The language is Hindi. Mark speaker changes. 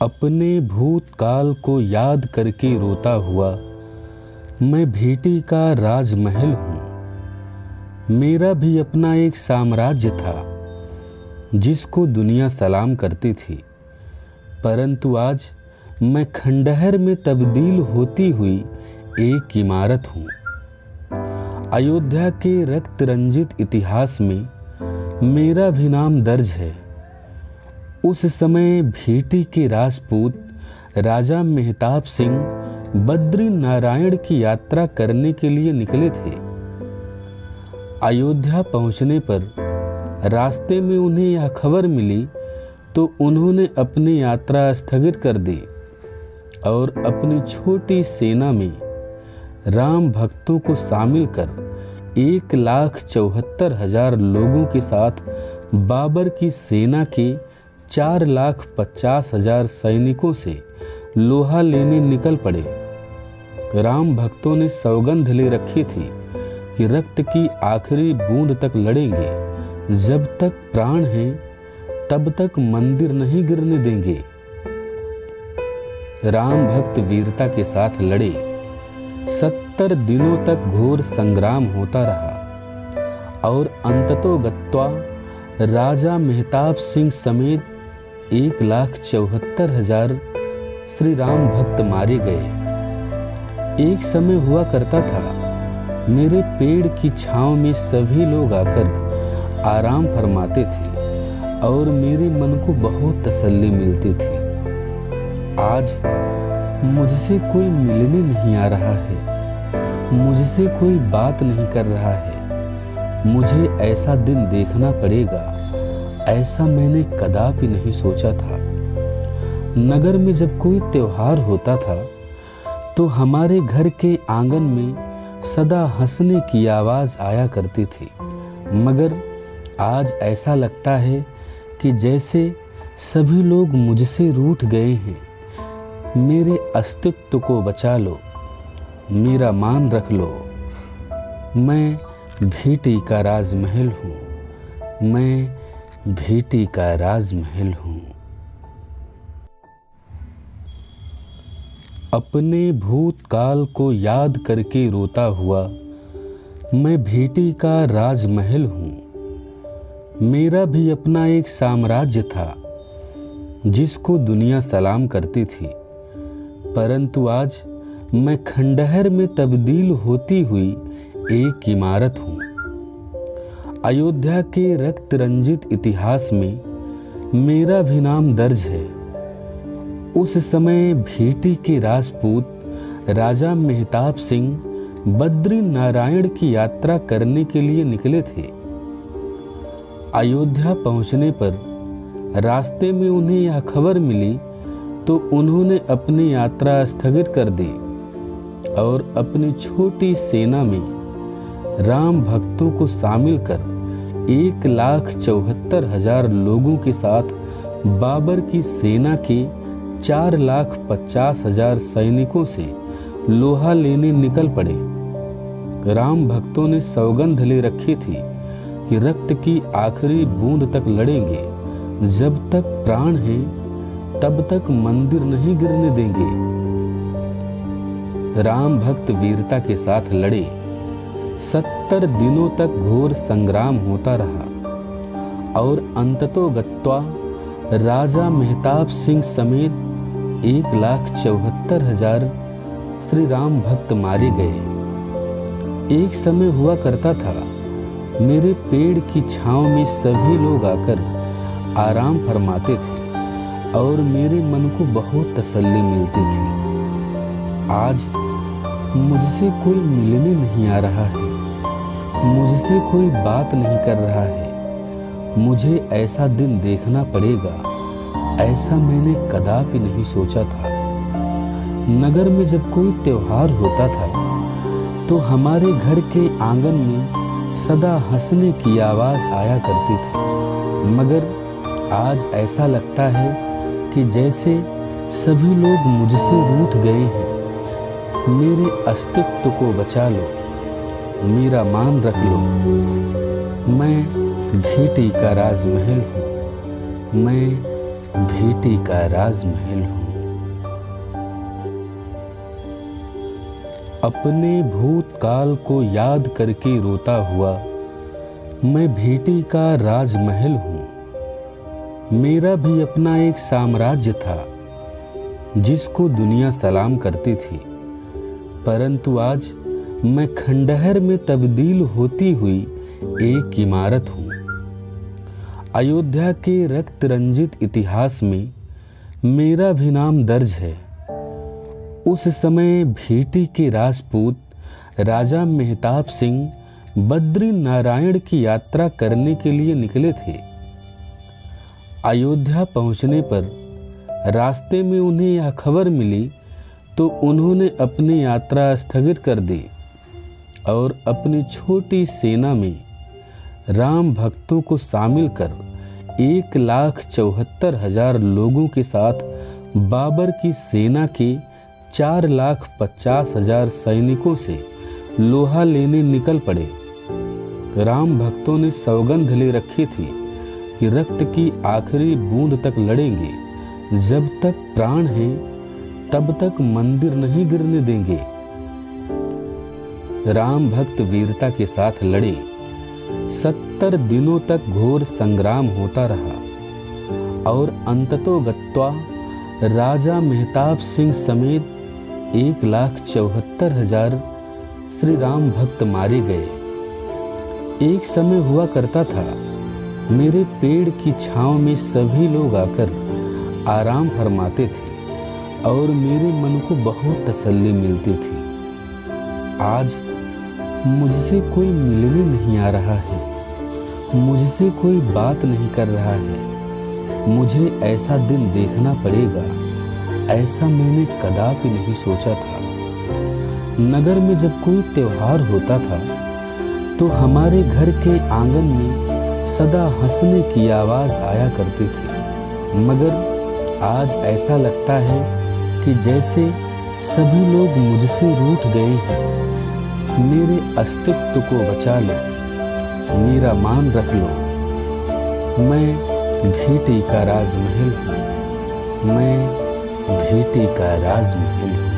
Speaker 1: अपने भूतकाल को याद करके रोता हुआ मैं भेटी का राजमहल हूँ। मेरा भी अपना एक साम्राज्य था जिसको दुनिया सलाम करती थी, परंतु आज मैं खंडहर में तब्दील होती हुई एक इमारत हूँ। अयोध्या के रक्त रंजित इतिहास में मेरा भी नाम दर्ज है। उस समय भेटी के राजपूत राजा मेहताब सिंह बद्री नारायण की यात्रा करने के लिए निकले थे। अयोध्या पहुंचने पर रास्ते में उन्हें यह खबर मिली तो उन्होंने अपनी यात्रा स्थगित कर दी और अपनी छोटी सेना में राम भक्तों को शामिल कर 1,74,000 लोगों के साथ बाबर की सेना के 4,50,000 सैनिकों से लोहा लेने निकल पड़े। राम भक्तों ने सौगंध ले रखी थी कि रक्त की आखिरी बूंद तक लड़ेंगे, जब तक प्राण हैं तब तक मंदिर नहीं गिरने देंगे। राम भक्त वीरता के साथ लड़े। 70 दिनों तक घोर संग्राम होता रहा और अंततोगत्वा राजा मेहताब सिंह समेत 1,74,000 श्री राम भक्त मारे गए। एक समय हुआ करता था, मेरे पेड़ की छांव में सभी लोग आकर आराम फरमाते थे और मेरे मन को बहुत तसल्ली मिलती थी। आज मुझसे कोई मिलने नहीं आ रहा है, मुझसे कोई बात नहीं कर रहा है। मुझे ऐसा दिन देखना पड़ेगा, ऐसा मैंने कदापि नहीं सोचा था। नगर में जब कोई त्योहार होता था तो हमारे घर के आंगन में सदा हंसने की आवाज आया करती थी, मगर आज ऐसा लगता है कि जैसे सभी लोग मुझसे रूठ गए हैं। मेरे अस्तित्व को बचा लो, मेरा मान रख लो। मैं भेटी का राजमहल हूँ, मैं भेटी का राजमहल हूँ। अपने भूतकाल को याद करके रोता हुआ मैं भेटी का राजमहल हूँ। मेरा भी अपना एक साम्राज्य था जिसको दुनिया सलाम करती थी, परंतु आज मैं खंडहर में तब्दील होती हुई एक इमारत हूँ। अयोध्या के रक्त रंजित इतिहास में मेरा भी नाम दर्ज है। उस समय भेटी के राजपूत राजा मेहताब सिंह बद्री नारायण की यात्रा करने के लिए निकले थे। अयोध्या पहुंचने पर रास्ते में उन्हें यह खबर मिली तो उन्होंने अपनी यात्रा स्थगित कर दी और अपनी छोटी सेना में राम भक्तों को शामिल कर 1,74,000 लोगों के साथ बाबर की सेना के 4,50,000 सैनिकों से लोहा लेने निकल पड़े। राम भक्तों ने सौगंध ले रखी थी कि रक्त की आखिरी बूंद तक लड़ेंगे, जब तक प्राण हैं तब तक मंदिर नहीं गिरने देंगे। राम भक्त वीरता के साथ लड़े। 70 दिनों तक घोर संग्राम होता रहा और अंततोगत्वा राजा मेहताब सिंह समेत 1,74,000 श्री राम भक्त मारे गए। एक समय हुआ करता था, मेरे पेड़ की छांव में सभी लोग आकर आराम फरमाते थे और मेरे मन को बहुत तसल्ली मिलती थी। आज मुझसे कोई मिलने नहीं आ रहा है, मुझसे कोई बात नहीं कर रहा है। मुझे ऐसा दिन देखना पड़ेगा, ऐसा मैंने कदापि नहीं सोचा था। नगर में जब कोई त्योहार होता था तो हमारे घर के आंगन में सदा हंसने की आवाज आया करती थी, मगर आज ऐसा लगता है कि जैसे सभी लोग मुझसे रूठ गए हैं। मेरे अस्तित्व को बचा लो, मेरा मान रख लो। मैं भीटी का राजमहल हूँ, मैं भीटी का राजमहल हूँ। अपने भूतकाल को याद करके रोता हुआ मैं भीटी का राजमहल हूँ। मेरा भी अपना एक साम्राज्य था जिसको दुनिया सलाम करती थी, परंतु आज मैं खंडहर में तब्दील होती हुई एक इमारत हूँ। अयोध्या के रक्त रंजित इतिहास में मेरा भी नाम दर्ज है। उस समय भीटी के राजपूत राजा मेहताब सिंह बद्री नारायण की यात्रा करने के लिए निकले थे। अयोध्या पहुंचने पर रास्ते में उन्हें यह खबर मिली तो उन्होंने अपनी यात्रा स्थगित कर दी और अपनी छोटी सेना में राम भक्तों को शामिल कर 1,74,000 लोगों के साथ बाबर की सेना के 4,50,000 सैनिकों से लोहा लेने निकल पड़े। राम भक्तों ने सौगंध ले रखी थी कि रक्त की आखिरी बूंद तक लड़ेंगे, जब तक प्राण है तब तक मंदिर नहीं गिरने देंगे। राम भक्त वीरता के साथ लड़े। 70 दिनों तक घोर संग्राम होता रहा और अंततोगत्वा राजा मेहताब सिंह समेत 1,74,000 श्री राम भक्त मारे गए। एक समय हुआ करता था, मेरे पेड़ की छांव में सभी लोग आकर आराम फरमाते थे और मेरे मन को बहुत तसल्ली मिलती थी। आज मुझसे कोई मिलने नहीं आ रहा है, मुझसे कोई बात नहीं कर रहा है। मुझे ऐसा दिन देखना पड़ेगा, ऐसा मैंने कदापि नहीं सोचा था। नगर में जब कोई त्योहार होता था तो हमारे घर के आंगन में सदा हंसने की आवाज आया करती थी, मगर आज ऐसा लगता है कि जैसे सभी लोग मुझसे रूठ गए हैं। मेरे अस्तित्व को बचा लो, मेरा मान रख लो। मैं भीटी का राजमहल हूँ, मैं भीटी का राजमहल हूँ।